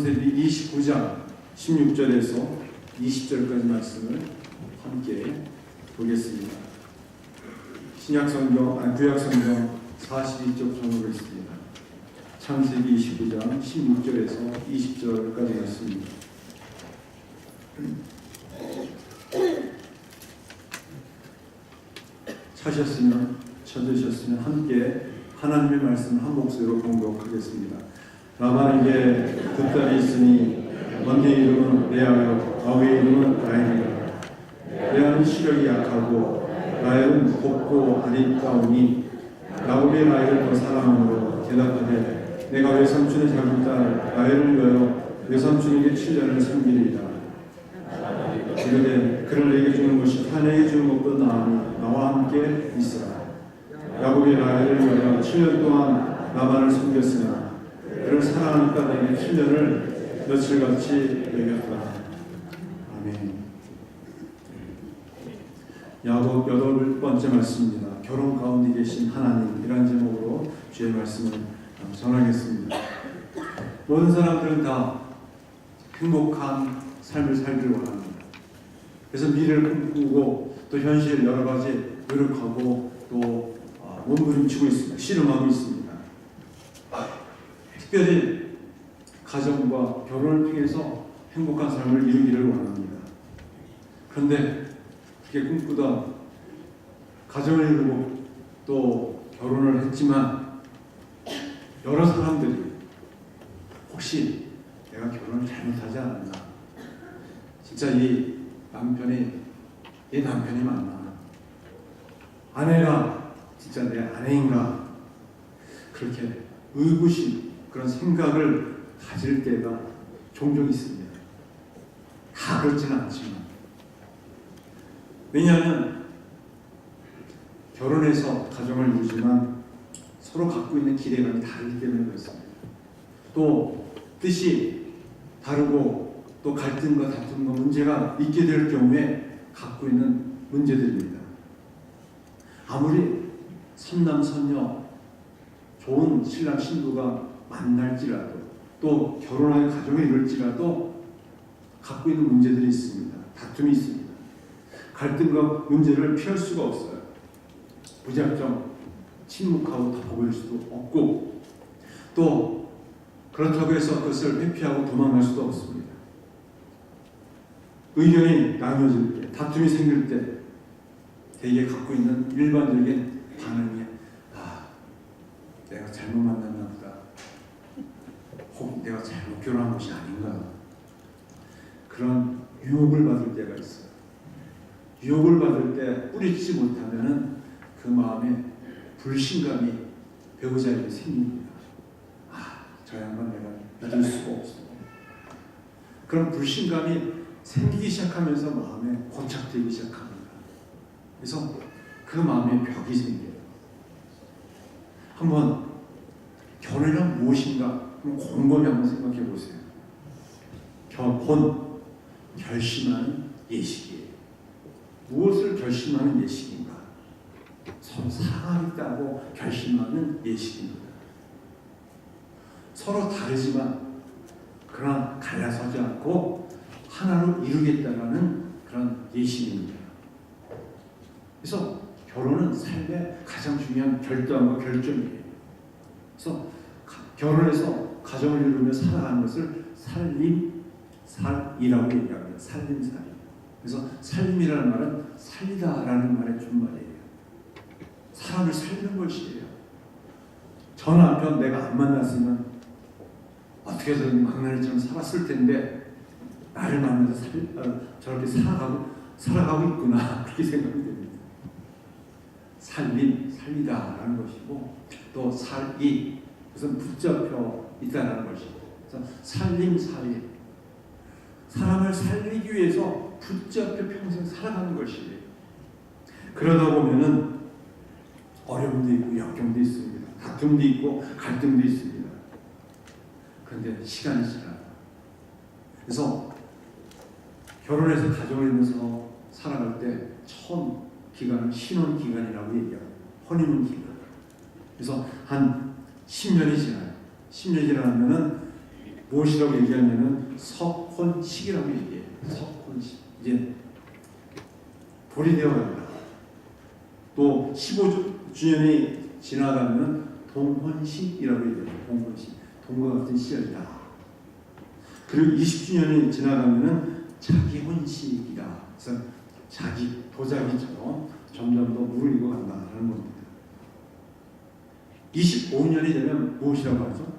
창세기 29장 16절에서 20절까지 말씀을 함께 보겠습니다. 구약 성경 42쪽 전으로 있습니다. 창세기 29장 16절에서 20절까지 말씀입니다. 찾으셨으면 함께 하나님의 말씀을 한 목소리로 봉독하겠습니다. 라반에게 두 딸이 있으니 언니의 이름은 레아요 아우의 이름은 라헬이라. 레아는 시력이 약하고 라헬은 곱고 아리따우니 야곱이 라헬을 더 사랑함으로 대답하되 내가 외삼촌의 작은 딸 라헬을 위하여 외삼촌에게 7년을 섬기리이다. 이르되 그를 내게 주는 것이 타내게 주는 것보다 나으니 나와 함께 있으라. 야곱이 라헬을 위하여 7년 동안 라반을 섬겼으나 그를 사랑하니까 내게 7년을 며칠같이 여겼다. 아멘. 야곱 8번째 말씀입니다. 결혼 가운데 계신 하나님, 이라는 제목으로 주의 말씀을 전하겠습니다. 모든 사람들은 다 행복한 삶을 살기를 원합니다. 그래서 미래를 꿈꾸고 또 현실 여러 가지 노력하고 또 몸부림치고 있습니다. 씨름하고 있습니다. 특별히 가정과 결혼을 통해서 행복한 삶을 이루기를 원합니다. 그런데 그렇게 꿈꾸다 가정을 이루고 또 결혼을 했지만 여러 사람들이 혹시 내가 결혼을 잘못하지 않았나? 진짜 이 남편이 맞나? 아내가 진짜 내 아내인가? 그렇게 의구심, 그런 생각을 가질 때가 종종 있습니다. 다 그렇지는 않지만. 왜냐하면 결혼해서 가정을 이루지만 서로 갖고 있는 기대감이 다르기 때문에 그렇습니다. 또 뜻이 다르고 또 갈등과 다툼과 문제가 있게 될 경우에 갖고 있는 문제들입니다. 아무리 선남선녀 좋은 신랑 신부가 만날지라도 또 결혼하여 가정을 이룰지라도 갖고 있는 문제들이 있습니다. 다툼이 있습니다. 갈등과 문제를 피할 수가 없어요. 무작정 침묵하고 덮어버릴 수도 없고 또 그렇다고 해서 그것을 회피하고 도망갈 수도 없습니다. 의견이 나눠질 때, 다툼이 생길 때 대개 갖고 있는 일반적인 반응이 내가 잘못 만났나 보다. 혹 내가 잘못 결혼한 것이 아닌가. 그런 유혹을 받을 때가 있어요. 유혹을 받을 때 뿌리치지 못하면은 그 마음에 불신감이 배우자에게 생깁니다. 저 양반 내가 믿을 수가 없어. 그런 불신감이 생기기 시작하면서 마음에 고착되기 시작합니다. 그래서 그 마음에 벽이 생겨요. 한번 결혼이란 무엇인가 곰곰이 한번 생각해 보세요. 결심하는 예식이에요. 무엇을 결심하는 예식인가? 서로 사랑하겠다고 결심하는 예식입니다. 서로 다르지만 그러나 갈라서지 않고 하나로 이루겠다라는 그런 예식입니다. 그래서 결혼은 삶의 가장 중요한 결단과 결정이에요. 그래서 결혼해서 가정을 이루며 살아가는 것을 살림살이라고 얘기합니다. 살림살이. 그래서 살림이라는 말은 살리다라는 말의 준말이에요. 사람을 살리는 것이에요. 저 남편 내가 안 만났으면 어떻게 해서든 막나니처럼 살았을 텐데 나를 만나서 저렇게 살아가고 있구나 그렇게 생각이 됩니다. 살리다라는 것이고 또 살이 그것은 붙잡혀 있다는 것이고 그래서 살림살이 사람을 살리기 위해서 붙잡혀 평생 살아가는 것이에요. 그러다 보면은 어려움도 있고 역경도 있습니다. 다툼도 있고 갈등도 있습니다. 그런데 시간이 지나요. 그래서 결혼해서 가정을 이루면서 살아갈 때 처음 기간은 신혼 기간이라고 얘기합니다. 허니문 기간. 그래서 한 10년이 지나요. 10년이 지나면은 무엇이라고 얘기하냐면 석혼식이라고 얘기해요. 석혼식. 이제 돌이 되어간다. 또 15주년이 지나가면 동혼식이라고 얘기해요. 동혼식. 동과 같은 시절이다. 그리고 20주년이 지나가면은 자기혼식이다. 그래서 자기 도자기처럼 점점 더 무르익어 간다는 겁니다. 25년이 되면 무엇이라고 하죠?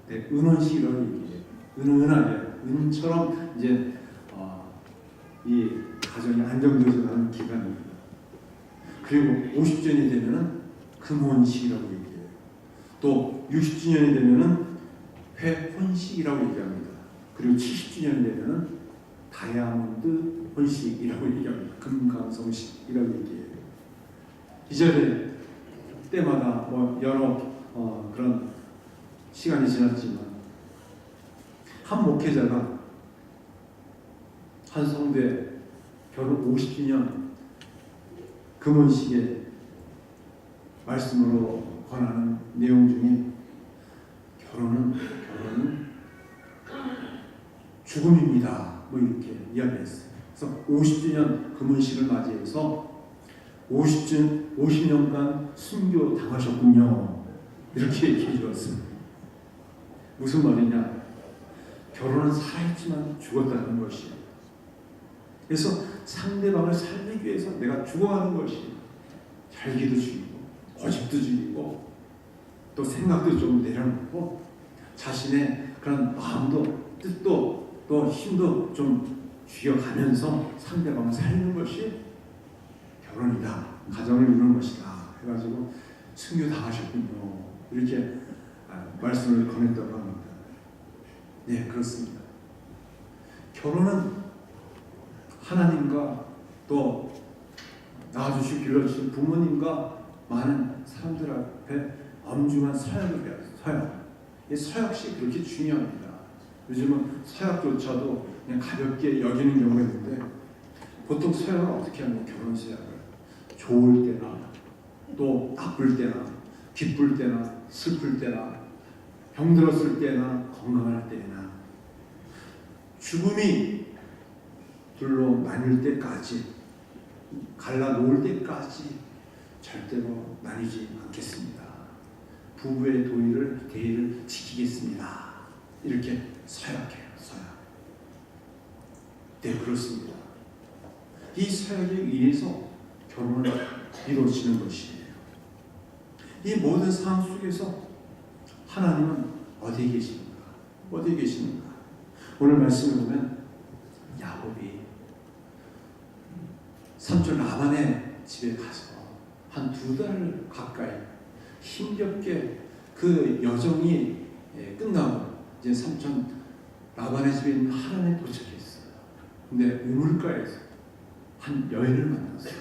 네, 은혼식이라고 얘기해요. 은은하게 은처럼 이제 이 가정이 안정되어서 가는 기간입니다. 그리고 50주년이 되면은 금혼식이라고 얘기해요. 또 60주년이 되면은 회혼식이라고 얘기합니다. 그리고 70주년이 되면은 다이아몬드 혼식이라고 얘기합니다. 금강성식이라고 얘기해요. 이전에 때마다 뭐 여러 그런 시간이 지났지만 한 목회자가 한 성대 결혼 50주년 금혼식에 말씀으로 권하는 내용 중에 결혼은 죽음입니다. 뭐 이렇게 이야기했어요. 그래서 50주년 금혼식을 맞이해서 50년간 순교 당하셨군요. 이렇게 얘기해 주었습니다. 무슨 말이냐? 결혼은 살아있지만 죽었다는 것이에요. 그래서 상대방을 살리기 위해서 내가 죽어가는 것이 혈기도 죽이고 고집도 죽이고 또 생각도 좀 내려놓고 자신의 그런 마음도 뜻도 또 힘도 좀 쥐어가면서 상대방을 살리는 것이 결혼이다. 가정을 이루는 것이다. 해가지고 순교 당하셨군요. 이렇게 말씀을 권했다고 합니다. 네, 그렇습니다. 결혼은 하나님과 또 낳아주시고 길러주신 부모님과 많은 사람들 앞에 엄중한 서약을 해야 돼요. 서약. 이 서약시 그렇게 중요합니다. 요즘은 서약조차도 그냥 가볍게 여기는 경우가 있는데 보통 서약을 어떻게 하냐면 결혼 서약을 좋을 때나 또 나쁠 때나 기쁠 때나 슬플 때나 병들었을 때나 건강할 때나 죽음이 둘로 나뉠 때까지 갈라 놓을 때까지 절대로 나뉘지 않겠습니다. 부부의 대의를 지키겠습니다. 이렇게 서약해요. 서약. 네, 그렇습니다. 이 서약에 의해서 결혼을 이루어지는 것이에요. 이 모든 상황 속에서 하나님은 어디에 계십니까? 어디에 계십니까? 오늘 말씀을 보면 야곱이 삼촌 라반의 집에 가서 한 2달 가까이 힘겹게 그 여정이 끝나고 이제 삼촌 라반의 집에 있는 하란에 도착했어요. 근데 우물가에서 한 여인을 만났어요.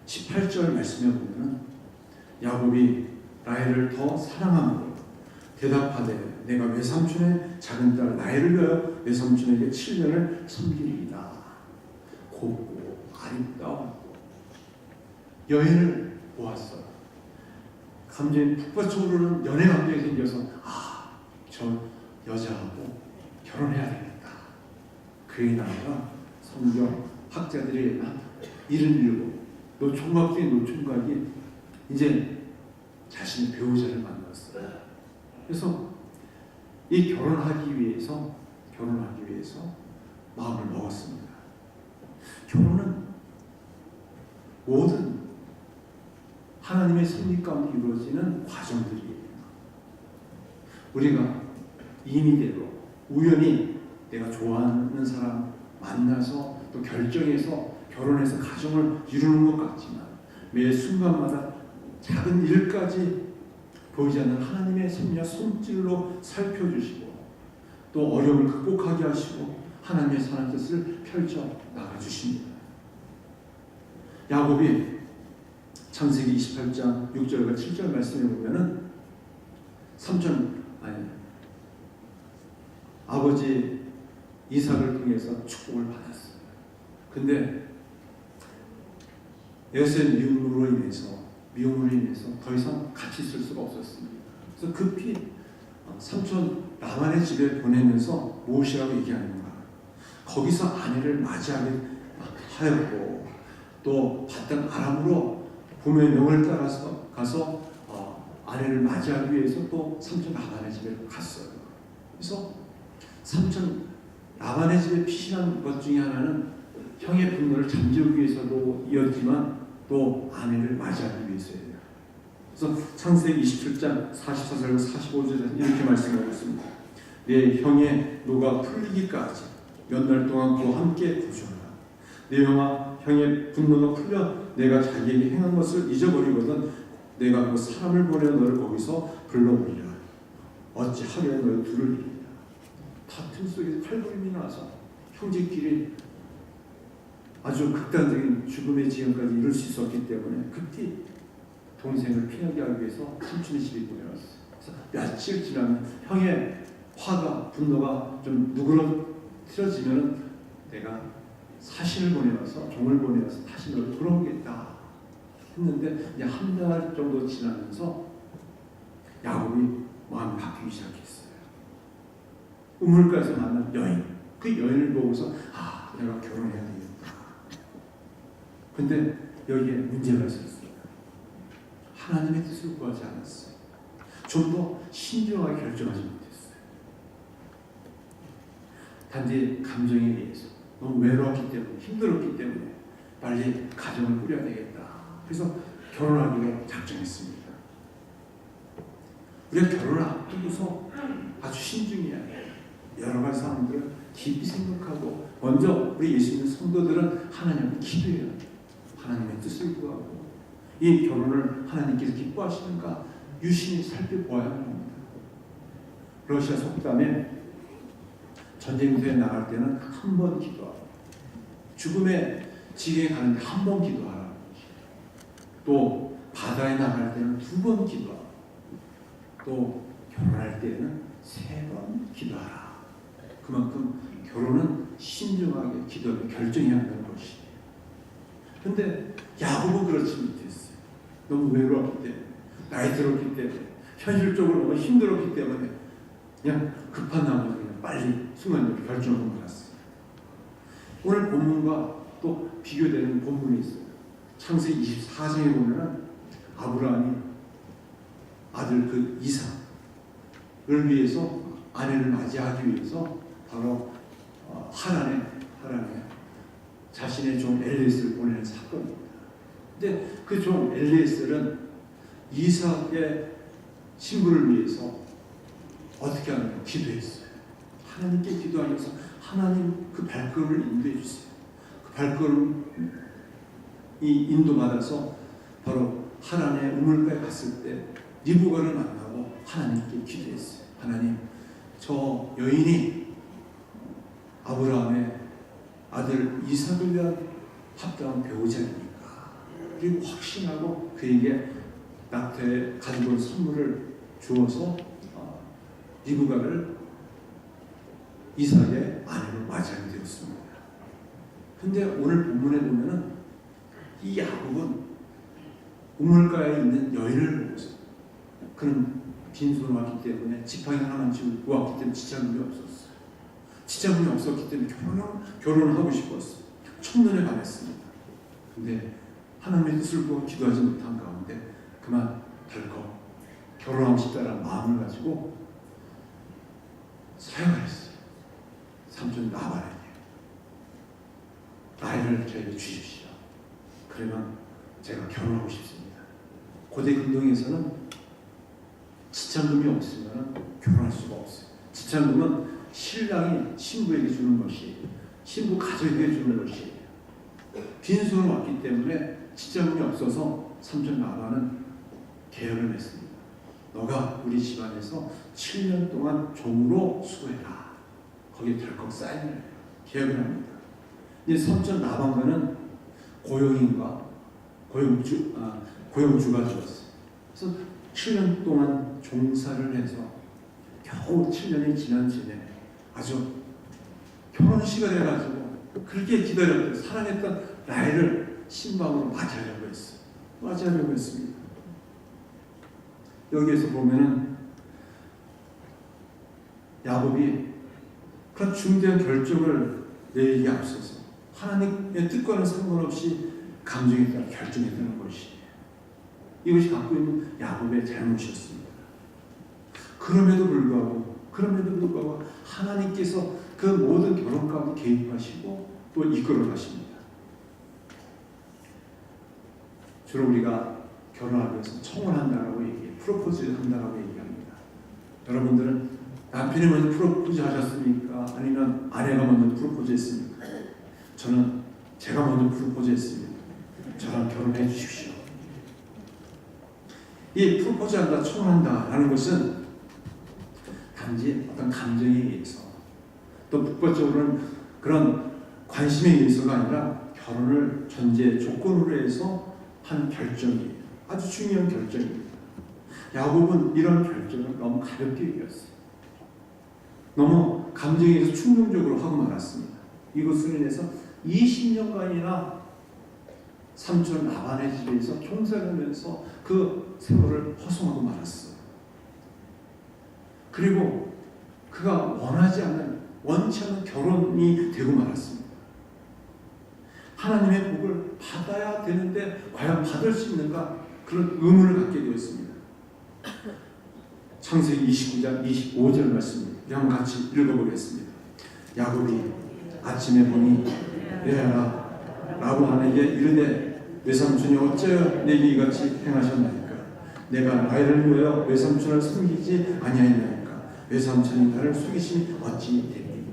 18절 말씀에 보면 야곱이 라헬을 더 사랑함으로 대답하되 내가 외삼촌의 작은 딸 라헬을 위하여 외삼촌에게 7년을 섬기리이다. 곱고 아름다웠고 여인을 보았어요. 감정이 북받쳐오르는 연애 감정이 생겨서 저 여자하고 결혼해야 되겠다. 그의 나라가 성경 학자들이 77 노총각 중에 노총각이 이제 자신의 배우자를 만났어요. 그래서 이 결혼하기 위해서 마음을 먹었습니다. 결혼은 모든 하나님의 섭리 가운데 이루어지는 과정들이에요. 우리가 임의대로 우연히 내가 좋아하는 사람 만나서 또 결정해서 결혼해서 가정을 이루는 것 같지만 매 순간마다 작은 일까지 보이지 않는 하나님의 섭리와 손길로 살펴주시고 또 어려움을 극복하게 하시고 하나님의 선한 뜻을 펼쳐 나가주십니다. 야곱이 창세기 28장 6절과 7절 말씀에 보면은 아버지 이삭을 통해서 축복을 받았어요. 근데 에서의 미움으로 인해서 더 이상 같이 있을 수가 없었습니다. 그래서 급히 삼촌 라반의 집에 보내면서 무엇이라고 얘기하는가? 거기서 아내를 맞이하게 하였고 또 바단 아람으로 부모의 명을 따라서 가서 아내를 맞이하기 위해서 또 삼촌 라반의 집에 갔어요. 그래서 삼촌 라반의 집에 피신한 것 중에 하나는 형의 분노를 잠재우기 위해서도 이었지만 또 아내를 맞이하기 위해서예요. 그래서 창세기 27장 44절 45절에서 이렇게 말씀하고 있습니다. 내 형의 노가 풀리기까지 몇 날 동안 그와 함께 거주하라. 내 형아 형의 분노가 풀려 내가 자기에게 행한 것을 잊어버리거든 내가 그 사람을 보내 너를 거기서 불러오리라. 어찌 하루에 너희 둘을 이리라. 다툼 속에서 칼부림이 나서 형제끼리 아주 극단적인 죽음의 지경까지 이룰 수 있었기 때문에 그때 동생을 피하게 하기 위해서 삼촌의 집에 보내왔어요. 그래서 며칠 지나면 형의 화가 분노가 좀 누그러뜨려지면 내가 사신을 보내와서 종을 보내와서 다시 너를 돌아오겠다 했는데 이제 한 달 정도 지나면서 야곱이 마음이 바뀌기 시작했어요. 우물가에서 만난 여인, 그 여인을 보고서 내가 결혼해야 되겠다. 근데 여기에 문제가 있었어요. 하나님의 뜻을 구하지 않았어요. 좀 더 신중하게 결정하지 못했어요. 단지 감정에 의해서 너무 외로웠기 때문에 힘들었기 때문에 빨리 가정을 꾸려야 되겠다. 그래서 결혼하기로 작정했습니다. 우리가 결혼을 앞두고서 아주 신중해야 해요. 여러 가지 사람들을 깊이 생각하고 먼저 우리 예수 믿는 성도들은 하나님을 기도해요. 하나님의 뜻을 구하고 이 결혼을 하나님께서 기뻐하시는가 유심히 살펴보아야 합니다. 러시아 속담에 전쟁터에 나갈 때는 한 번 기도하고 죽음의 지경에 가는데 한 번 기도하라. 또 바다에 나갈 때는 2번 기도하고 또 결혼할 때는 3번 기도하라. 그만큼 결혼은 신중하게 기도하고 결정해야 한다는 것이에요. 그런데 야곱은 그렇지 못했어요. 너무 외로웠기 때문에, 나이 들었기 때문에, 현실적으로 너무 힘들었기 때문에 그냥 급한 나머지 그냥 빨리 순간적으로 결정을 받았어요. 오늘 본문과 또 비교되는 본문이 있어요. 창세기 24장에 보면 아브라함이 아들 그 이삭을 위해서 아내를 맞이하기 위해서 바로 하란에 자신의 종 엘리에스를 보내는 사건입니다. 근데 그 종 엘리에스는 이삭의 신부를 위해서 어떻게 하느냐 기도했어요. 하나님께 기도하면서 하나님 그 발걸음을 인도해 주세요. 그 발걸음이 인도받아서 바로 하란의 우물가에 갔을 때 리브가를 만나고 하나님께 기도했어요. 하나님, 저 여인이 아브라함의 아들 이삭을 위한 합당한 배우자입니까? 그리고 확신하고 그에게 낙태에 가지고 온 선물을 주어서 리브가를 이삭의 아내로 맞이하게 되었습니다. 근데 오늘 본문에 보면은 이 야곱은 우물가에 있는 여인을 보고서 그는 빈손으로 왔기 때문에 지팡이 하나만 쥐고 왔기 때문에 지장문이 없었어요. 지장문이 없었기 때문에 결혼을 하고 싶었어요. 첫눈에 반했습니다. 근데 하나님의 뜻을 보고 기도하지 못한 가운데 그만 덜컥 결혼하고 싶다는 마음을 가지고 사역을 했어요. 삼촌 라반에게 아이를 저에게 주십시오. 그러면 제가 결혼하고 싶습니다. 고대 근동에서는 지참금이 없으면 결혼할 수가 없어요. 지참금은 신랑이 신부에게 주는 것이 신부 가족에게 주는 것이에요. 빈손으로 왔기 때문에 지참금이 없어서 삼촌 라반은 계약을 맺습니다. 너가 우리 집안에서 7년 동안 종으로 수고해라. 거기에 덜컥 사인을 해요. 계약을 합니다. 이제 삼촌 라반과는 고용주가 되었어요. 그래서 7년 동안 종사를 해서 겨우 7년이 지난 즈음에 아주 결혼식을 해가지고 그렇게 기다렸던 사랑했던 라헬을 신방으로 맞이하려고 했어요. 맞이하려고 했습니다. 여기에서 보면은 야곱이 그런 중대한 결정을 내리기 앞서서 하나님의 뜻과는 상관없이 감정에 따라 결정했다는 것이 이것이 갖고 있는 야곱의 잘못이었습니다. 그럼에도 불구하고 하나님께서 그 모든 결혼 가운데 개입하시고 또 이끌어 가십니다. 주로 우리가 결혼하기 위해서 청혼한다라고 얘기해요. 프로포즈를 한다라고 얘기합니다. 여러분들은 남편이 먼저 프로포즈 하셨습니까? 아니면 아내가 먼저 프로포즈 했습니까? 저는 제가 먼저 프로포즈 했습니다. 저랑 결혼해 주십시오. 이 프로포즈 한다, 청혼한다라는 것은 단지 어떤 감정에 의해서 또 국가적으로는 그런 관심에 의해서가 아니라 결혼을 전제 조건으로 해서 한 결정이에요. 아주 중요한 결정입니다. 야곱은 이런 결정을 너무 가볍게 여겼어요. 너무 감정에 의해서 충동적으로 하고 말았습니다. 이것으로 인해서 20년간이나 삼촌 라반의 집에서 종살하면서 그 세월을 허송하고 말았어요. 그리고 그가 원치 않는 결혼이 되고 말았습니다. 하나님의 복을 받아야 되는데 과연 받을 수 있는가? 그런 의문을 갖게 되었습니다. 창세기 29장 25절 말씀입니다. 한번 같이 읽어보겠습니다. 야곱이 아침에 보니 레아가 라반에게 이르되 외삼촌이 어찌하여 내게 이같이 행하셨나이까? 내가 나이를 위하여 외삼촌을 섬기지 아니하였나이까? 외삼촌이 나를 속이심이 어찌 되리까?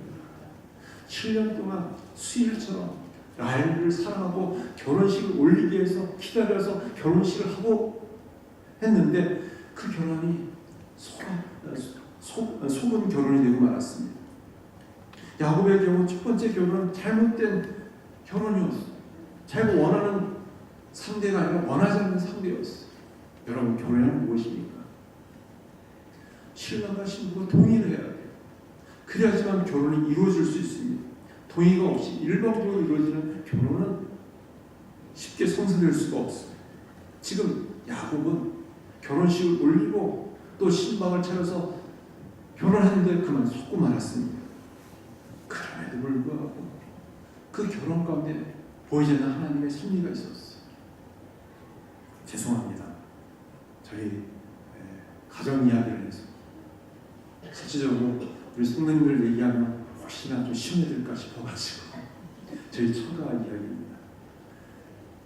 7년 동안 수일처럼 라헬을 사랑하고 결혼식을 올리기 위해서 기다려서 결혼식을 하고 했는데 그 결혼이 속은 결혼이 되고 말았습니다. 야곱의 경우 첫 번째 결혼은 잘못된 결혼이었어요. 자기가 원하는 상대가 아니라 원하지 않는 상대였어요. 여러분, 결혼은 무엇입니까? 신랑과 신부가 동의를 해야 돼요. 그래야지만 결혼이 이루어질 수 있습니다. 동의가 없이 일방적으로 이루어지는 결혼은 쉽게 성사될 수가 없어요. 지금 야곱은 결혼식을 올리고 또 신방을 차려서 결혼했는데 그만 속고 말았습니다. 그럼에도 불구하고 그 결혼 가운데 보이지 않는 하나님의 섭리가 있었어요. 죄송합니다. 저희 가정 이야기를 해서 실질적으로 우리 성도님들 얘기하면 혹시나 좀 시험해질까 싶어가지고 저희 처가 이야기입니다.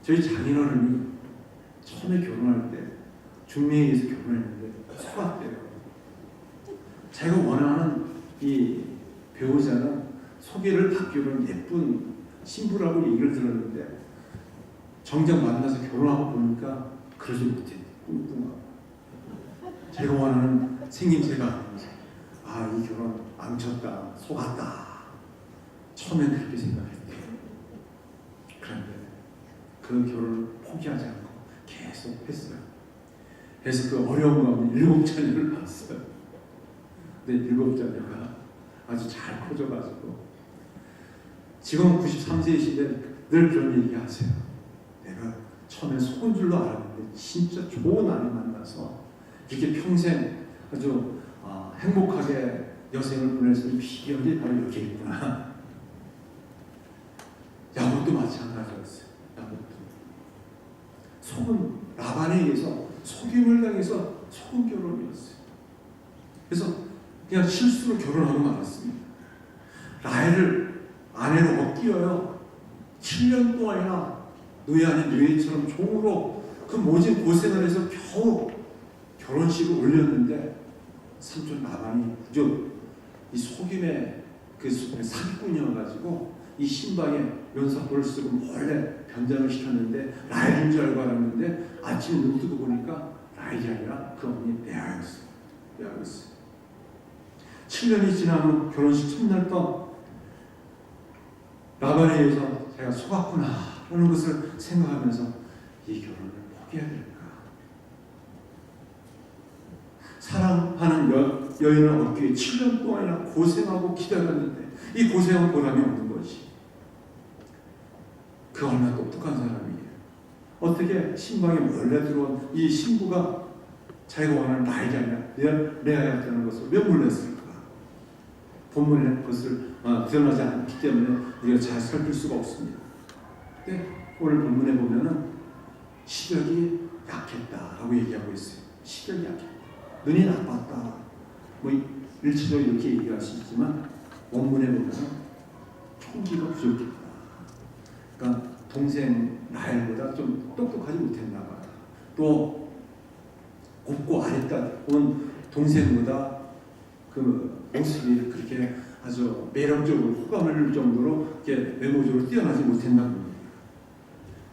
저희 장인어른이 처음에 결혼할 때 중매에 의해서 결혼했는데 속았대요. 자기가 원하는 이 배우자는 소개를 받기로는 예쁜 신부라고 얘기를 들었는데 정작 만나서 결혼하고 보니까 그러지 못해. 뚱뚱하고 제가 원하는 생김새가 아니면서 이 결혼 망쳤다, 속았다. 처음엔 그렇게 생각했대요. 그런데 그 결혼을 포기하지 않고 계속 했어요. 그래서 그 어려운 가운데 7자녀를 낳았어요. 근데 7자녀가 아주 잘 커져가지고 지금 93세이신데 늘 그런 얘기 하세요. 내가 처음에 속은 줄로 알았는데 진짜 좋은 아내 만나서 이렇게 평생 아주 행복하게 여생을 보낼 수 있는 비결이 바로 여기 있구나. 야곱도 마찬가지였어요. 야곱도 속은 라반에 의해서 속임을 당해서 속은 결혼이었어요. 그래서 그냥 실수로 결혼하고 말았습니다. 라헬을 아내로 얻기 위하여 7년 동안이나 노예 아닌 노예처럼 종으로 그 모진 고생을 해서 겨우 결혼식을 올렸는데 삼촌 라반이 이 속임의 그 사기꾼이어가지고 이 신방에 면사포를 쓰고 몰래 변장을 시켰는데 라헬인 줄 알고 알았는데 아침에 눈 뜨고 보니까 라헬이 아니라 그 언니 레아였어요. 7년이 지나면 결혼식 첫날 밤 라반에 의해서 제가 속았구나 하는 것을 생각하면서 이 결혼을 포기해야 될까? 사랑하는 여인을 얻기 위해 7년 동안이나 고생하고 기다렸는데 이 고생은 보람이 없는 것이 그 얼마나 똑똑한 사람이에요. 어떻게 신방에 몰래 들어온 이 신부가 자기가 원하는 라헬이 아니라 레아였다는 것을 왜 몰랐을까? 본문의 것을 드러나지 않기 때문에 우리가 잘 살필 수가 없습니다. 근데 오늘 본문에 보면은 시력이 약했다라고 얘기하고 있어요. 시력이 약했다. 눈이 나빴다. 뭐 일치적으로 이렇게 얘기할 수 있지만 원문에 보면은 총기가 부족했다. 그러니까 동생 라헬보다 좀 똑똑하지 못했나 봐요. 또 곱고 아랫다 온 동생보다 그 모습이 그렇게 아주 매력적으로 호감을 정도로 이렇게 외모적으로 뛰어나지 못했나 봅니다.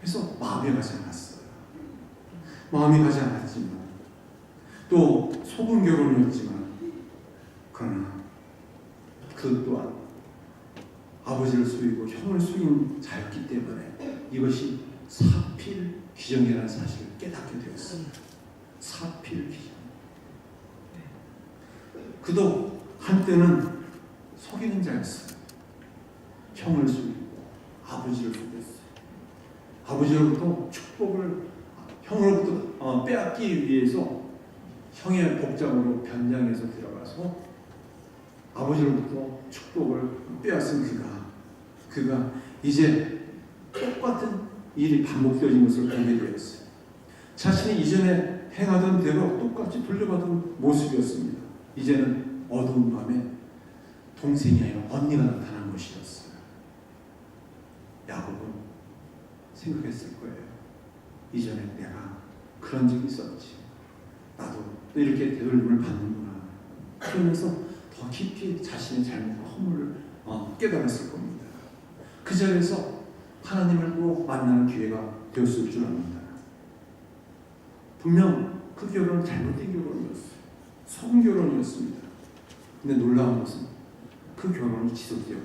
그래서 마음이 가지 않았어요. 마음이 가지 않았지만 또 소금 결혼이었지만 그러나 그 또한 아버지를 속이고 형을 속인 자였기 때문에 이것이 사필 귀정이라는 사실을 깨닫게 되었습니다. 사필 귀정. 그도 한때는 속이는 자였어요. 형을 속이고 아버지를 속였어요. 아버지로부터 축복을 형으로부터 빼앗기 위해서 형의 복장으로 변장해서 들어가서 아버지로부터 축복을 빼앗은 그가 이제 똑같은 일이 반복되어진 것을 보게 되었어요. 자신이 이전에 행하던 대로 똑같이 돌려받은 모습이었습니다. 이제는 어두운 밤에 동생이 아니라 언니가 나타난 것이었어요. 야곱은 생각했을 거예요. 이전에 내가 그런 적이 있었지. 나도 또 이렇게 되돌림을 받는구나. 그러면서 더 깊이 자신의 잘못과 허물을 깨달았을 겁니다. 그 자리에서 하나님을 꼭 만나는 기회가 되었을 줄 압니다. 분명 그 결혼은 잘못된 결혼이었어요. 성결혼이었습니다. 근데 놀라운 것은 그 결혼이 지속되어요.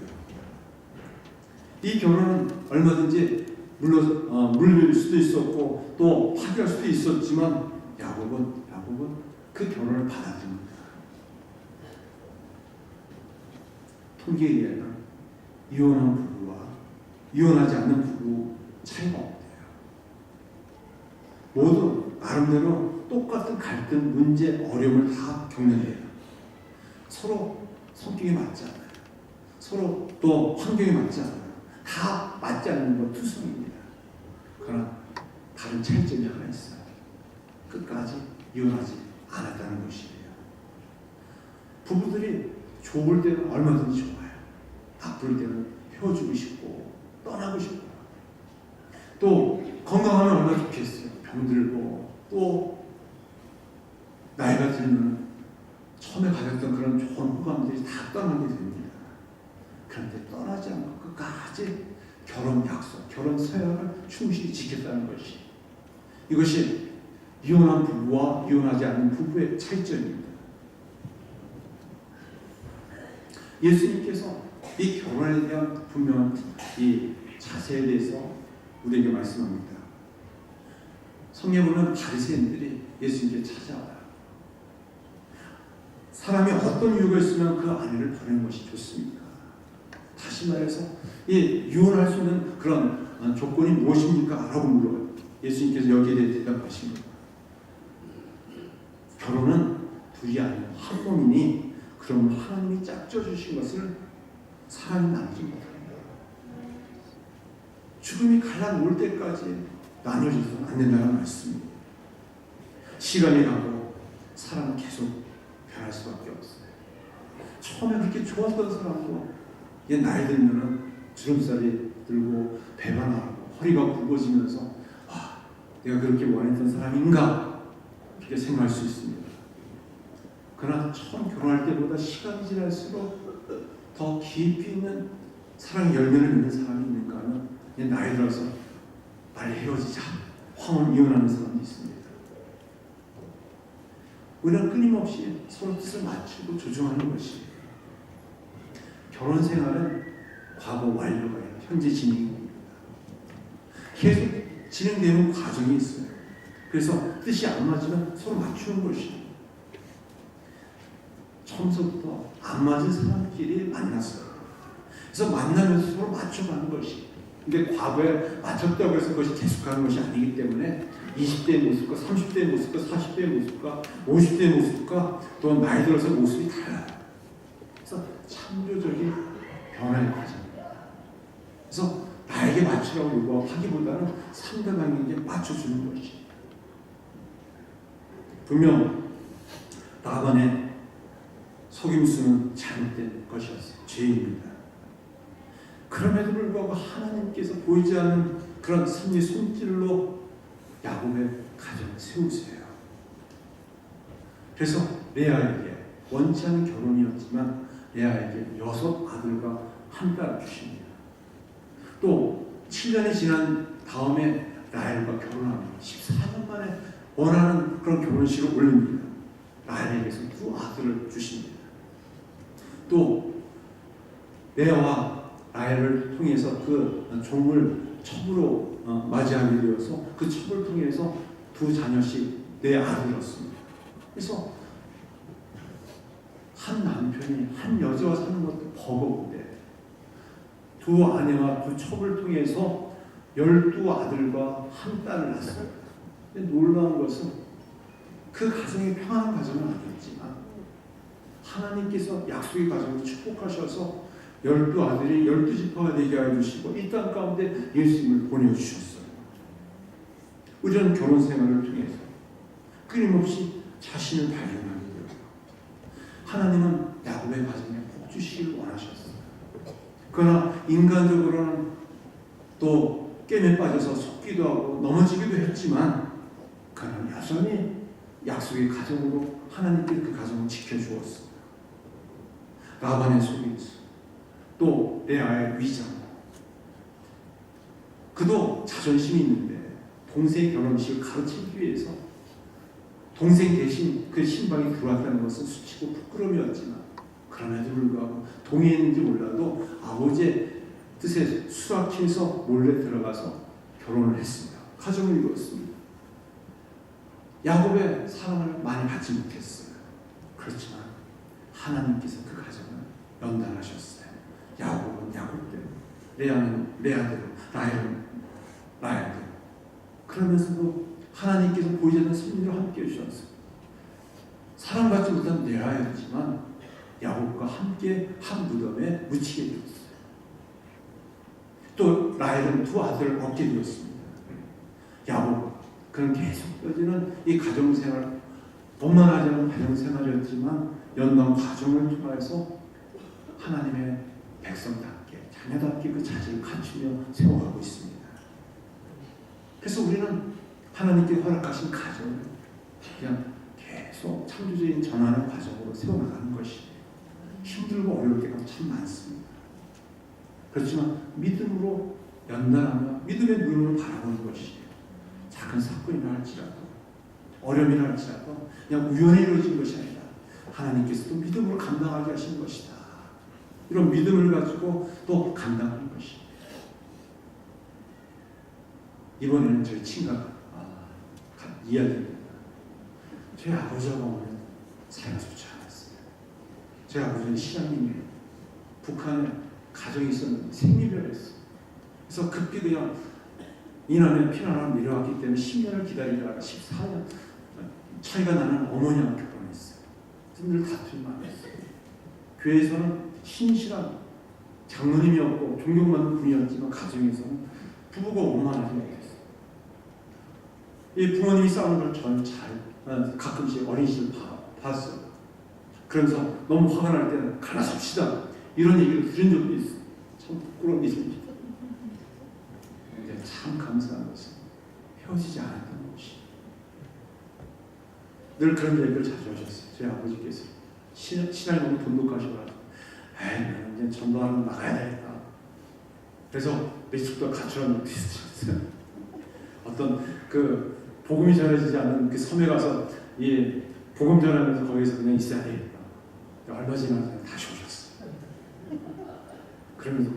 이 결혼은 얼마든지 물릴 수도 있었고 또 파기할 수도 있었지만 야곱은 그 결혼을 받아들입니다. 통계에 의하면 이혼한 부부와 이혼하지 않는 부부 차이가 없대요. 모두 나름대로 똑같은 갈등, 문제, 어려움을 다 겪는데요. 서로 성격이 맞지 않아요. 서로 또 환경이 맞지 않아요. 다 맞지 않는 건 투성입니다. 그러나 다른 차이점이 하나 있어요. 끝까지 이혼하지 않았다는 것이에요. 부부들이 좋을 때는 얼마든지 좋아요. 나쁠 때는 헤어지고 싶고 떠나고 싶고 또 건강하면 얼마나 좋겠어요. 병들고 또 나이가 들면 처음에 가졌던 그런 좋은 호감들이 다 떠나게 됩니다. 그런데 떠나지 않고 끝까지 결혼 약속, 결혼 서약을 충실히 지켰다는 것이 이것이 이혼한 부부와 이혼하지 않는 부부의 차이점입니다. 예수님께서 이 결혼에 대한 분명한 이 자세에 대해서 우리에게 말씀합니다. 성경에 보면 바리새인들이 예수님께 찾아와요. 사람이 어떤 이유가 있으면 그 아내를 보내는 것이 좋습니까? 다시 말해서 이 이혼할 수 있는 그런 조건이 무엇입니까? 라고 물어요. 예수님께서 여기에 대해 대답하신 거예요. 결혼은 둘이 아니라 한 몸이니 그럼 하나님이 짝져 주신 것을 사람이 나누지 못합니다. 죽음이 갈라놓을 때까지 나눠져서는 안 된다는 말씀입니다. 시간이 가고 사람은 계속 변할 수밖에 없어요. 처음에 그렇게 좋았던 사람도 이게 나이 들면은 주름살이 들고 배가 나고 허리가 굵어지면서 와, 내가 그렇게 원했던 사람인가 이렇게 생각할 수 있습니다. 그러나 처음 결혼할 때보다 시간이 지날수록 더 깊이 있는 사랑의 열매를 맺는 사람이 있는가 하면 나이 들어서 빨리 헤어지자 황혼 이혼하는 사람도 있습니다. 우리는 끊임없이 서로 뜻을 맞추고 조정하는 것이 결혼 생활은 과거 완료가 아니라 현재 진행입니다. 계속 진행되는 과정이 있어요. 그래서 뜻이 안 맞으면 서로 맞추는 것이 처음부터 안 맞은 사람끼리 만났어요. 그래서 만나면서 서로 맞춰가는 것이 근데 과거에 맞췄다고 해서 그것이 계속하는 것이 아니기 때문에 20대의 모습과 30대의 모습과 40대의 모습과 50대의 모습과 또 나이 들어서 모습이 달라요. 그래서 창조적인 변화의 과정입니다. 그래서 나에게 맞추라고 요구하기보다는 상대방에게 맞춰주는 것이. 분명 라반의 속임수는 잘못된 것이었어요. 죄입니다. 그럼에도 불구하고 하나님께서 보이지 않는 그런 승리 손길로 야곱의 가정을 세우세요. 그래서 레아에게 원치 않은 결혼이었지만 레아에게 6 아들과 한 딸을 주십니다. 또 7년이 지난 다음에 라헬과 결혼합니다. 14년 만에 원하는 그런 결혼식을 올립니다. 라헬에게서 2 아들을 주십니다. 또 레아와 라헬을 통해서 그 종을 첩으로 맞이하게 되어서 그 첩을 통해서 2 자녀씩 4 아들을 얻습니다. 그래서 한 남편이 한 여자와 사는 것도 버거운데 2 아내와 2 첩을 통해서 12 아들과 한 딸을 낳았어요. 근데 놀라운 것은 그 가정이 평안한 가정은 아니었지만 하나님께서 약속의 가정을 축복하셔서 12아들이 12지파가 되게 해주시고 이 땅 가운데 예수님을 보내주셨어요. 우리는 결혼 생활을 통해서 끊임없이 자신을 발견하게 되었고 하나님은 야곱의 가정에 복 주시기를 원하셨어요. 그러나 인간적으로는 또 게임에 빠져서 속기도 하고 넘어지기도 했지만 그는 여전히 약속의 가정으로 하나님께 그 가정을 지켜주었습니다. 라반의 속임수, 또 레아의 위장. 그도 자존심이 있는데 동생 결혼식을 가르치기 위해서 동생 대신 그 신방에 들어왔다는 것은 수치고 부끄러움이었지만 그럼에도 불구하고 동의했는지 몰라도 아버지의 뜻에 수락해서 몰래 들어가서 결혼을 했습니다. 가정을 이루었습니다. 야곱의 사랑을 많이 받지 못했어요. 그렇지만 하나님께서 그 가정을 연단하셨어요. 야곱은 야곱대로, 레아는 레아대로, 라헬은 라헬대로. 그러면서도 하나님께서 보이지 않는 승리를 함께 해주셨어요. 사랑받지 못한 레아였지만 야곱과 함께 한 무덤에 묻히게 되었어요. 또 라헬은 2 아들을 얻게 되었습니다. 야곱, 그는 계속되어지는 이 가정생활, 원만하지 않은 가정생활이었지만 연단 과정을 통해서 하나님의 백성답게, 자녀답게 그 자질을 갖추며 세워가고 있습니다. 그래서 우리는 하나님께 허락하신 가정을 그냥 계속 창조적인 전환의 과정으로 세워나가는 것이 힘들고 어려울 때가 참 많습니다. 그렇지만 믿음으로 연단하며 믿음의 눈으로 바라보는 것이 작은 사건이라 할지라도 어려움이라 할지라도 그냥 우연히 이루어진 것이 아니라 하나님께서도 믿음으로 감당하게 하신 것이다. 이런 믿음을 가지고 또 감당하는 것이. 이번에는 저희 친구가 이야기입니다. 제 아버지와 어머니는 사이가 좋지 않았어요. 제 아버지는 신앙인이에요. 북한에 가정이 있었는데 생리별을 했어요. 그래서 급히 그냥 이남에 피난하러 내려왔기 때문에 10년을 기다리다가 14년 차이가 나는 어머니와 결혼했어요. 늘 다툼이 많았어요. 교회에서는 신실한 장로님이었고 존경받는 분이었지만 가정에서는 부부가 원만하지 못했어요. 이 부모님이 싸우는 걸 저는 가끔씩 어린 시절 봤어요. 그러면서 너무 화가 날 때는 갈라섭시다 이런 얘기를 들은 적도 있어요. 참 부끄러운 일입니다. 근데 참 감사한 것은 헤어지지 않았던 것이. 늘 그런 얘기를 자주 하셨어요. 제 아버지께서 신앙이 너무 돈독하셔가지고 나는 이제 전도하러 나가야 되겠다. 그래서 며칠 동안 가출한 적도 있었어요. 어떤 그 복음이 전해지지 않는 그 섬에 가서 이 복음 전하면서 거기서 그냥 있어야 되겠다. 얼마 지나서 다시 오셨어요. 그러면서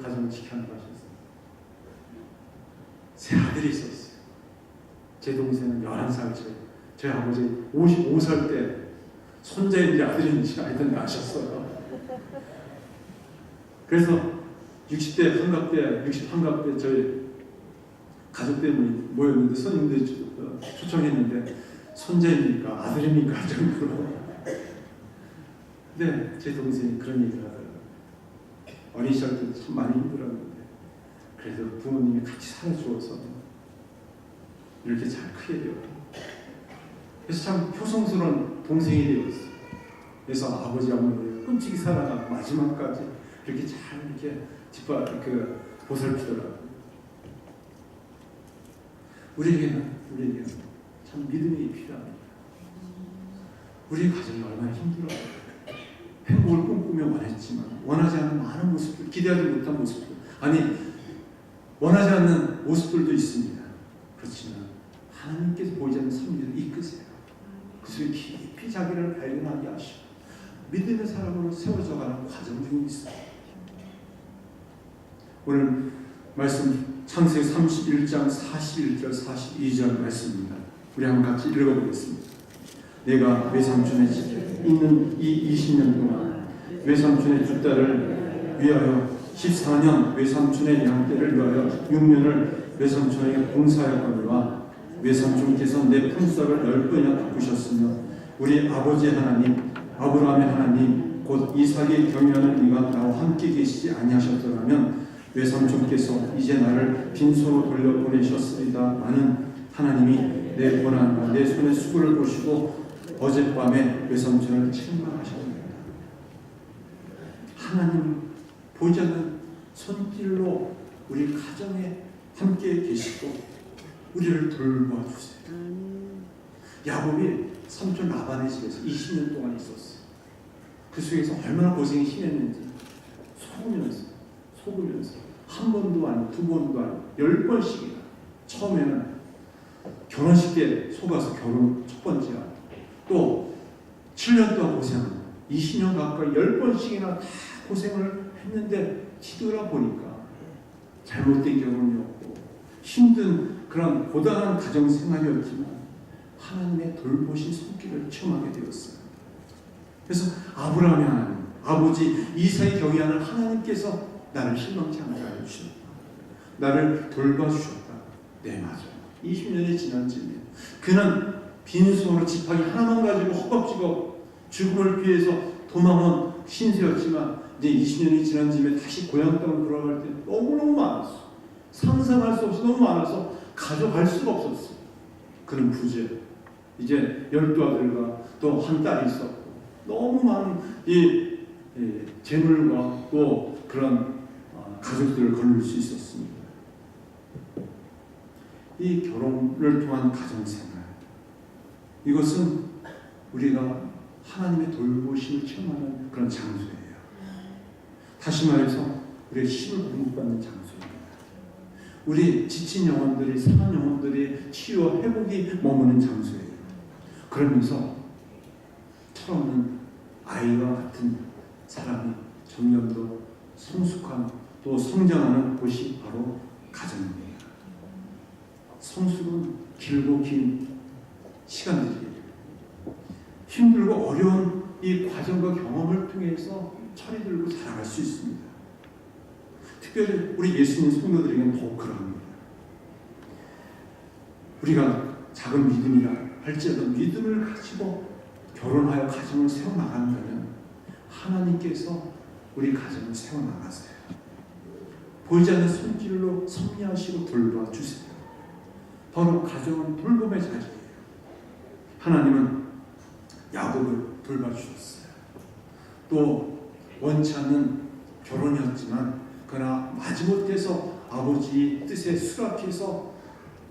가정을 지켜나가고 하셨어요. 세 아들이 있었어요. 제 동생은 11살째, 제 아버지 55살 때 손자인지 아들인지 하여튼 아셨어요. 그래서 60대 환갑 때, 60 환갑 때 저희 가족들이 모였는데 손님들이 초청했는데 손자입니까? 아들입니까? 정도로 근데 제 동생이 그런 얘기를 하더라고요. 어린 시절 때 참 많이 힘들었는데 그래도 부모님이 같이 살아주어서 이렇게 잘 크게 되었고, 그래서 참 효성스러운 동생이 되었어요. 그래서 아버지 어머니를 끔찍이 살아가 마지막까지 이렇게 잘 이렇게 보살피더라고요. 우리에게는 참 믿음이 필요합니다. 우리 가정이 얼마나 힘들어요. 행복을 꿈꾸며 원했지만 원하지 않는 많은 모습들, 기대하지 못한 모습들, 아니 원하지 않는 모습들도 있습니다. 그렇지만 하나님께서 보이지 않는 섭리를 이끄세요. 그 속에 깊이 자기를 발견하게 하시고 믿음의 사람으로 세워져가는 과정 중에 있어요. 오늘 말씀 창세기 31장 41절 42절 말씀입니다. 우리 한번 같이 읽어보겠습니다. 내가 외삼촌의 집에 있는 이 20년 동안 외삼촌의 두 딸을 위하여 14년 외삼촌의 양떼를 위하여 6년을 외삼촌에게 봉사하였거니와 외삼촌께서 내 품삯을 10번이나 갚으셨으며 우리 아버지 하나님 아브라함의 하나님 곧 이삭이 경유하는 이가 나와 함께 계시지 아니하셨더라면 외삼촌께서 이제 나를 빈손으로 돌려보내셨으리다. 나는 하나님이 내 고난과 내 손의 수고를 보시고 어젯밤에 외삼촌을 책망하셨습니다. 하나님 보이지 않는 손길로 우리 가정에 함께 계시고 우리를 돌봐주세요. 야곱이 삼촌 라반의 집에서 20년 동안 있었어요. 그 속에서 얼마나 고생이 심했는지 속으면서 한 번도 아니고 두 번도 아니고 10번씩이나 처음에는 결혼식 때 속아서 결혼 첫 번째야. 또 7년 동안 고생합니다. 20년 가까이 10번씩이나 다 고생을 했는데 뒤돌아보니까 잘못된 결혼이었고 힘든 그런 고단한 가정생활이었지만 하나님의 돌보신 손길을 체험하게 되었어요. 그래서 아브라함의 하나님, 아버지 이삭이 경외하는 하나님께서 나를 실망치 않게 하여 주셨다. 나를 돌봐주셨다. 네, 맞아요. 20년이 지난 즈음에 그는 빈손으로 지팡이 하나만 가지고 허겁지겁 죽음을 피해서 도망온 신세였지만 이제 20년이 지난 즈음에 다시 고향 땅으로 돌아갈 때 너무너무 많았어. 상상할 수 없이 너무 많아서 가져갈 수가 없었어. 그는 부재. 이제 12아들과 또 한 딸이 있었고 너무 많은 이 재물과 또 그런 가족들을 거둘 수 있었습니다. 이 결혼을 통한 가정생활, 이것은 우리가 하나님의 돌보심을 체험하는 그런 장소예요. 다시 말해서 우리의 힘을 공급받는 장소입니다. 우리 지친 영혼들이, 상한 영혼들이 치유와 회복이 머무는 장소예요. 그러면서 철없는 아이와 같은 사람이 점점 더 성숙한 또 성장하는 곳이 바로 가정입니다. 성숙은 길고 긴 시간들이에요. 힘들고 어려운 이 과정과 경험을 통해서 철이 들고 자라갈 수 있습니다. 특별히 우리 예수님 성도들에게는 더욱 그러합니다. 우리가 작은 믿음이라 할지라도 믿음을 가지고 결혼하여 가정을 세워나간다면 하나님께서 우리 가정을 세워나가세요. 보이지 않는 손길로 섭리하시고 돌봐주세요. 바로 가정은 돌봄의 자리예요. 하나님은 야곱을 돌봐주셨어요. 또 원치 않는 결혼이었지만 그러나 마지못해서 아버지의 뜻에 수락해서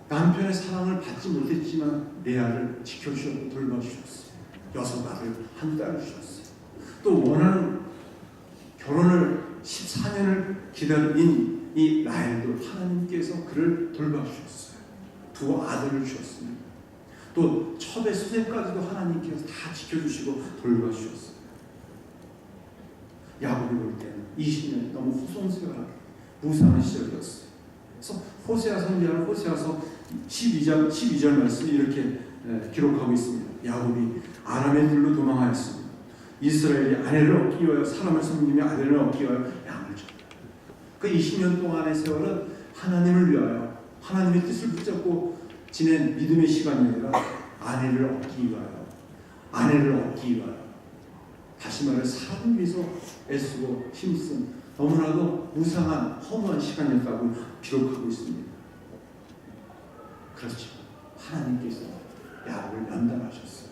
남편의 사랑을 받지 못했지만 레아를 지켜주셨고 돌봐주셨어요. 6아들, 한 딸을 주셨어요. 또 원하는 결혼을 14년을 기다린 이 라헬도 하나님께서 그를 돌봐주셨어요. 2 아들을 주셨습니다. 또 첩의 수세까지도 하나님께서 다 지켜주시고 돌봐주셨어요. 야곱이 볼 때는 20년이 너무 호송스러운 무상한 시절이었어요. 그래서 호세아 선지자는 호세아서 12절 말씀이 이렇게 기록하고 있습니다. 야곱이 아람의 들로 도망하였습니다. 이스라엘이 아내를 얻기 위하여 사람을 섬기며 아들을 얻기 위하여 양을 줬다. 그 20년 동안의 세월은 하나님을 위하여 하나님의 뜻을 붙잡고 지낸 믿음의 시간이 아니라 아내를 얻기 위하여 다시 말해 사람을 위해서 애쓰고 힘쓴 너무나도 무상한 허무한 시간이었다고 기록하고 있습니다. 그렇죠. 하나님께서 야곱을 연단하셨어요.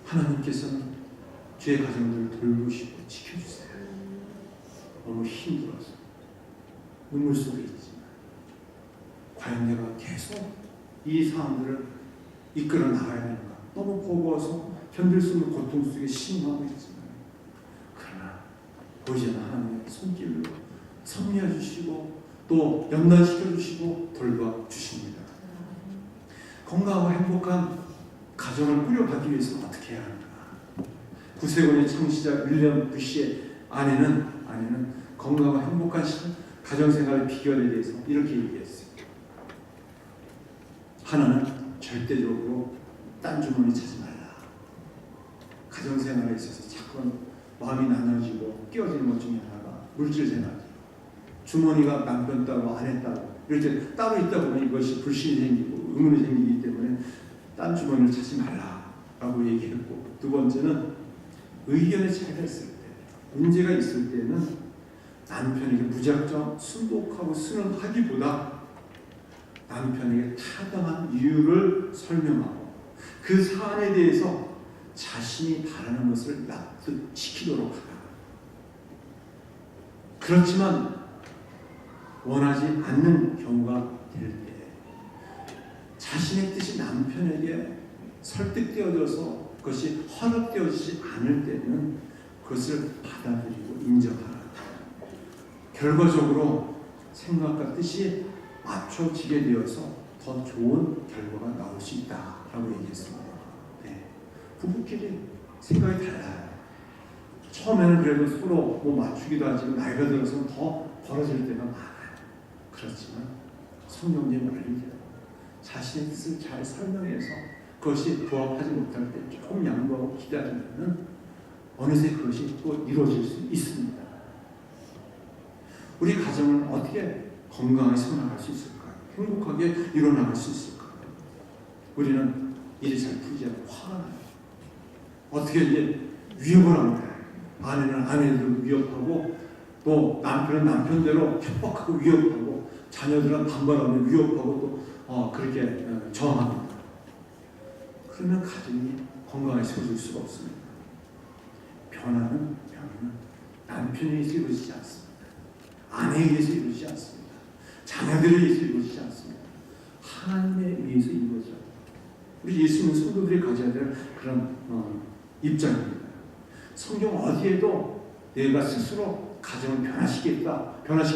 하나님께서는 죄의 가정들을 돌보시고 지켜주세요. 너무 힘들어서 눈물 속에 있지만 과연 내가 계속 이 상황들을 이끌어 나가야 되는가? 너무 버거워서 견딜 수 없는 고통 속에 신음하고 있지만 그러나 보이지 않는 하나님의 손길로 섭리해 주시고 또 연단시켜 주시고 돌봐 주십니다. 건강하고 행복한 가정을 꾸려가기 위해서는 어떻게 해야 하는가? 구세군의 창시자 윌리엄 부시의 아내는 건강하고 행복한 가정생활의 비결에 대해서 이렇게 얘기했어요. 하나는 절대적으로 딴 주머니 찾지 말라. 가정생활에 있어서 자꾸 마음이 나눠지고 끼어지는 것 중에 하나가 물질생활. 주머니가 남편 따로 아내 따로 이럴 때 따로 있다 보면 이것이 불신이 생기고 의문이 생기기 때문에 딴 주머니를 찾지 말라라고 얘기했고, 두 번째는 의견의 차이가 있을 때, 문제가 있을 때는 남편에게 무작정 순복하고 순응하기보다 남편에게 타당한 이유를 설명하고 그 사안에 대해서 자신이 바라는 것을 납득시키도록 하라. 그렇지만 원하지 않는 경우가 될 때 자신의 뜻이 남편에게 설득되어져서 그것이 허락되어지지 않을 때는 그것을 받아들이고 인정하라. 결과적으로 생각과 뜻이 맞춰지게 되어서 더 좋은 결과가 나올 수 있다라고 얘기했습니다. 네. 부부끼리 생각이 달라요. 처음에는 그래도 서로 맞추기도 하지만 나이가 들어서는 더 벌어질 때가 많아요. 그렇지만 성경적인 원리대로 자신의 뜻을 잘 설명해서 그것이 부합하지 못할 때 조금 양보하고 기다리면 어느새 그것이 또 이루어질 수 있습니다. 우리 가정을 어떻게 건강하게 세워나갈 수 있을까요? 행복하게 일어나갈 수 있을까요? 우리는 일이 잘 풀리지 않고 화가 나요. 어떻게 이제 위협을 합니다. 아내는 아내대로 위협하고 또 남편은 남편대로 협박하고 위협하고 자녀들은 반발하면 위협하고 또 그렇게 저항합니다. 그러면 가정이 건강하게 세워질 수가 없습니다. 변화는 남편에 의해서 이루어지지 않습니다. 아내에 의해서 이루어지지 않습니다. 자녀들에 의해서 이루어지지 않습니다. 하나님에 의해서 이루어져요. 우리 예수 믿는 성도들이 가져야 될 그런 입장입니다. 성경 어디에도 내가 스스로 가정을 변화시킬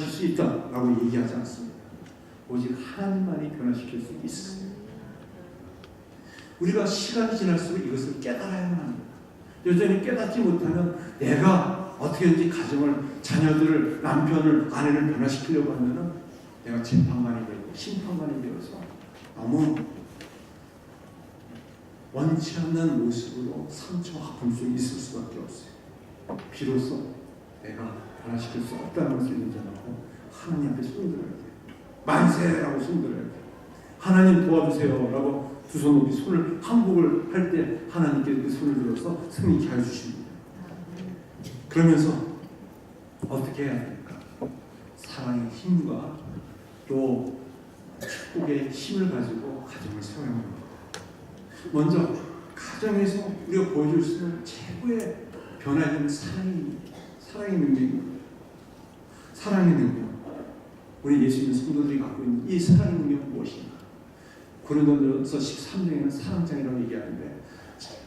수 있다라고 얘기하지 않습니다. 오직 하나님만이 변화시킬 수 있습니다. 우리가 시간이 지날수록 이것을 깨달아야만 합니다. 여전히 깨닫지 못하면 내가 어떻게든지 가정을, 자녀들을, 남편을, 아내를 변화시키려고 하면은 내가 재판관이 되고 심판관이 되어서 너무 원치 않는 모습으로 상처와 아픔 속에 있을 수밖에 없어요. 비로소 내가 변화시킬 수 없다는 것을 인정하고 하나님 앞에 손들어야 돼요. 만세라고 손들어야 돼요. 하나님 도와주세요 라고 두 손 높이 손을 항복을 할 때 하나님께 그 손을 들어서 승리케 해주십니다. 그러면서 어떻게 해야 됩니까? 사랑의 힘과 또 축복의 힘을 가지고 가정을 세워야 합니다. 먼저 가정에서 우리가 보여줄 수 있는 최고의 변화된 사랑의 능력입니다. 사랑의 능력. 우리 예수 믿는 성도들이 갖고 있는 이 사랑의 능력은 무엇인가? 고린도전서 13장에는 사랑장이라고 얘기하는데,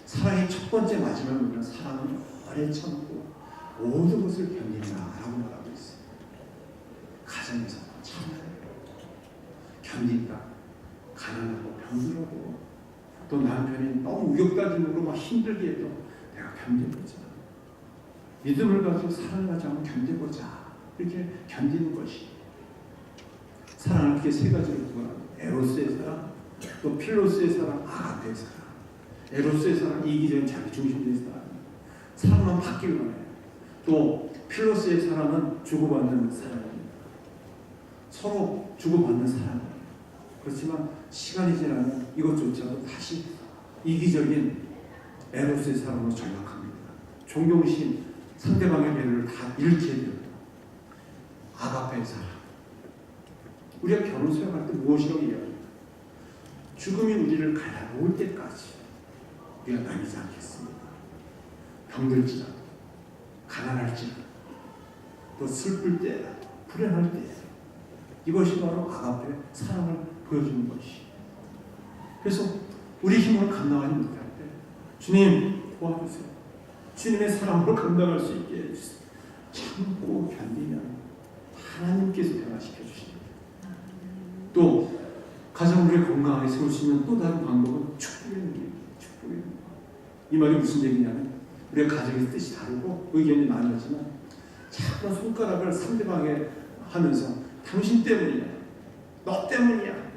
사랑의 첫 번째 마지막은 사랑은 오래 참고 모든 것을 견딘다라고 말하고 있어요. 가정에서 참아요. 견딘다. 가난하고 병들어도 또 남편이 너무 우격다짐으로 막 힘들게 해도 내가 견뎌보자. 믿음을 가지고 사랑을 가지고 한번 견뎌보자. 이렇게 견디는 것이. 사랑을 이렇게 세 가지로 구분합니다. 에로스의 사랑, 또 필로스의 사랑, 아가페의 사랑. 에로스의 사랑, 이기적인 자기 중심적인 사랑. 사랑만 받기를 원해요. 또 필로스의 사랑은 주고받는 사랑입니다. 서로 주고받는 사랑이에요. 그렇지만 시간이 지나면 이것조차도 다시 이기적인 에로스의 사랑으로 전락합니다. 존경심, 상대방의 배려를 다 잃게 됩니다. 아가페의 사랑. 우리가 결혼 생활할 때 무엇이라고 이야기합니까? 죽음이 우리를 갈라놓을 때까지 우리가 나뉘지 않겠습니다. 병들지라도, 가난할지라도, 또 슬플 때, 불행할 때, 이것이 바로 아가페의 사랑을 보여주는 것이. 그래서 우리 힘으로 감당하지 못할 때 주님 도와주세요. 주님의 사랑으로 감당할 수 있게 해주세요. 참고 견디면 하나님께서 변화시켜 주십니다. 또 가정을 건강하게 세울 수 있는 또 다른 방법은 축복의 능력입니다. 축복의 능력. 이 말이 무슨 얘기냐면 우리가 가정의 뜻이 다르고 의견이 나뉘지만 자꾸 손가락을 상대방에 하면서 당신 때문이야, 너 때문이야,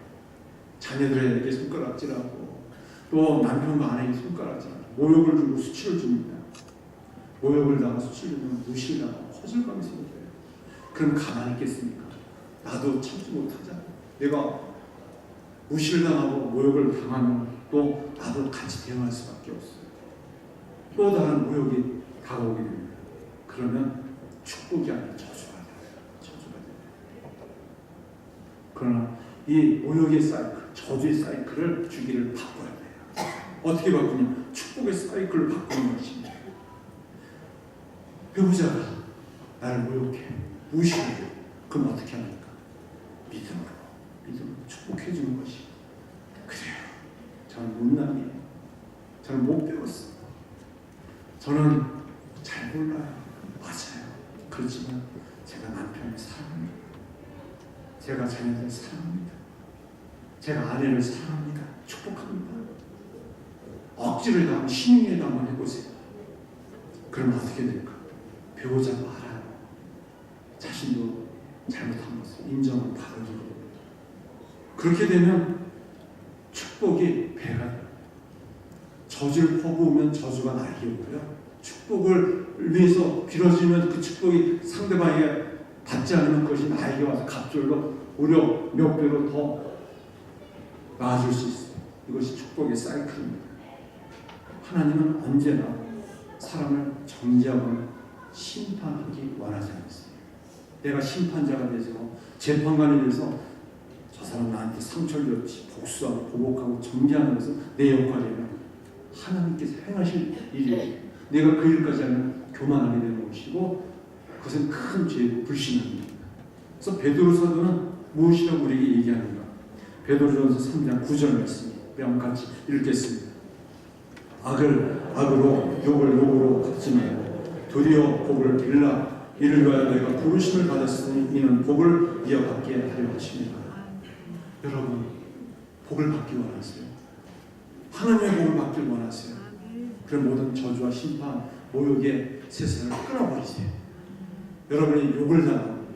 자녀들에게 손가락질하고 또 남편과 아내에게 손가락질하고 모욕을 주고 수치를 줍니다. 모욕을 당하고 수치를 주면 무시를 당하고 허술감이 생겨요. 그럼 가만히 있겠습니까? 나도 참지 못하잖아. 내가 무시를 당하고 모욕을 당하면 또 나도 같이 대응할 수밖에 없어요. 또 다른 모욕이 다가오게 됩니다. 그러면 축복이 아니라 저주가 돼요. 저주가 돼요. 그러나 이 모욕의 사이클, 저주의 사이클을 주기를 바꿔야 돼요. 어떻게 바꾸냐? 축복의 사이클을 바꾸는 것입니다. 배우자가 나를 모욕해, 무시해. 그럼 어떻게 합니까? 믿음으로 축복해 주는 것이. 그래요. 저는 못남이에요. 저는 못 배웠어요. 저는 잘 몰라요. 맞아요. 그렇지만 제가 남편을 사랑합니다. 제가 자녀를 사랑합니다. 제가 아내를 사랑합니다. 축복합니다. 억지를 당하면 신용에 한번 해보세요. 그러면 어떻게 될까? 배우자가 알아요. 자신도 잘못한 것을 인정을 받아주고 그렇게 되면 축복이 배가 돼요. 저주를 퍼부으면 저주가 날개 오고요. 축복을 위해서 빌어주면 그 축복이 상대방에게 받지 않으면 그것이 나에게 와서 갑절로 오히려 몇 배로 더 나아질 수 있어요. 이것이 축복의 사이클입니다. 하나님은 언제나 사람을 정죄하거나 심판하기 원하지 않습니다. 내가 심판자가 돼서 재판관이 돼서 저 사람 나한테 상처를 줬지 복수하고 보복하고 정죄하는 것은 내 역할이에요. 하나님께서 행하실 일이에요. 내가 그 일까지 하면 교만하게 되는 것이고 그것은 큰 죄고 불신입니다. 그래서 베드로 사도는 무엇이라고 우리에게 얘기하는가? 베드로전서 3장 9절 말씀 우리 같이 읽겠습니다. 악을 악으로 욕을 욕으로 갚지 말고 도리어 복을 빌라 이를 위하여 너희가 부르심을 받았으니 이는 복을 이어받게 하려 하십니다. 여러분 복을 받기 원하세요? 하나님의 복을 받길 원하세요? 그런 모든 저주와 심판, 모욕의 세상을 끊어버리세요. 여러분이 욕을 당하고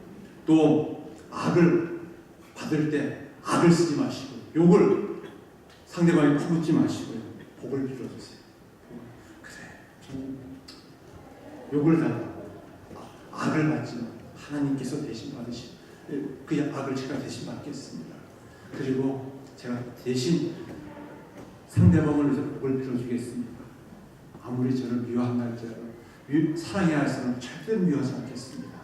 또 악을 받을 때 악을 쓰지 마시고 욕을 상대방에 퍼붓지 마시고요. 복을 빌어주세요. 그래, 저는 욕을 당하고 악을 받지만 하나님께서 대신 받으시 그 악을 제가 대신 받겠습니다. 그리고 제가 대신 상대방을 위해서 복을 빌어주겠습니다. 아무리 저를 미워한다 할지라도 사랑해야 할 사람은 절대로 미워하지 않겠습니다.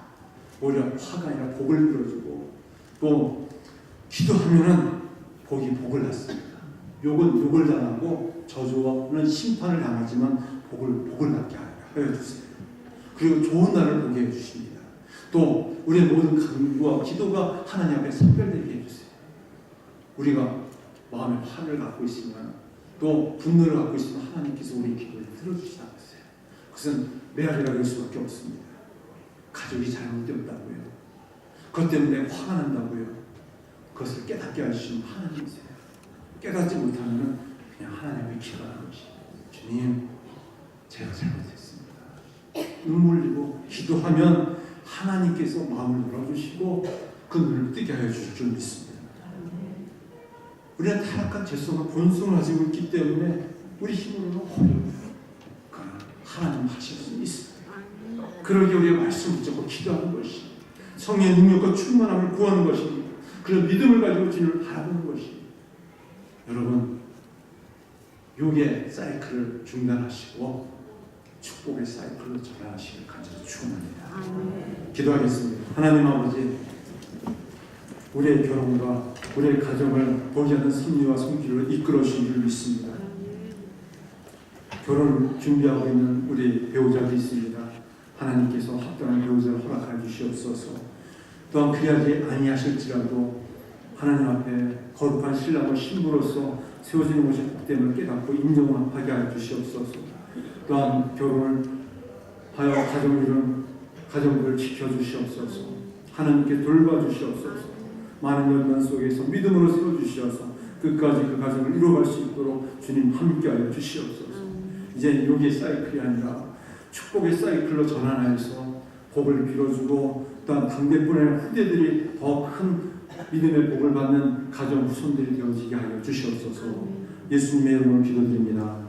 오히려 화가 아니라 복을 빌어주고 또 기도하면은 복을 낳습니다. 욕은 욕을 당하고 저주는 심판을 당하지만 복을 낳게 하여 주세요. 그리고 좋은 날을 보게 해주십니다. 또 우리의 모든 간구와 기도가 하나님 앞에 선별되게 해주세요. 우리가 마음에 화를 갖고 있으면 또 분노를 갖고 있으면 하나님께서 우리 기도를 들어주시지 않으세요. 그것은 메아리가 될 수밖에 없습니다. 가족이 잘못되었다고요. 그것 때문에 화가 난다고요. 그것을 깨닫게 하시는 하나님이세요. 깨닫지 못하면 그냥 하나님을 기도하는 것이 주님 제가 잘못했습니다. 눈물 흘리고 기도하면 하나님께서 마음을 열어주시고 그 눈을 뜨게 하여 주실 줄 믿습니다. 우리가 타락한 죄성과 본성을 가지고 있기 때문에 우리 힘으로는 어려워요. 그러나 하나님 하실 수 있습니다. 그러기에 우리가 말씀 붙잡고 기도하는 것이 성령의 능력과 충만함을 구하는 것입니다. 그런 믿음을 가지고 주님을 바라보는 것이 여러분 육의 사이클을 중단하시고 축복의 사이클로 전환하시길 간절히 축원합니다. 기도하겠습니다. 하나님 아버지, 우리의 결혼과 우리의 가정을 보지 않는 섭리와 성기로 이끌어 주신 줄 믿습니다. 결혼을 준비하고 있는 우리 배우자들이 있습니다. 하나님께서 합당한 배우자를 허락하여 주시옵소서. 또한 그리하지 아니하실지라도 하나님 앞에 거룩한 신랑과 신부로서 세워지는 것이 복됨을 깨닫고 인정하게 하여 주시옵소서. 또한 결혼을 하여 가정을 이룬 가정들을 지켜주시옵소서. 하나님께 돌봐주시옵소서. 많은 연단 속에서 믿음으로 세워주시어서 끝까지 그 가정을 이루어갈 수 있도록 주님 함께하여 주시옵소서. 이제 욕의 사이클이 아니라 축복의 사이클로 전환하여서 복을 빌어주고 또한 당대뿐의 후대들이 더 큰 믿음의 복을 받는 가정 후손들이 되어지게 하여 주시옵소서. 예수님의 이름으로 기도드립니다.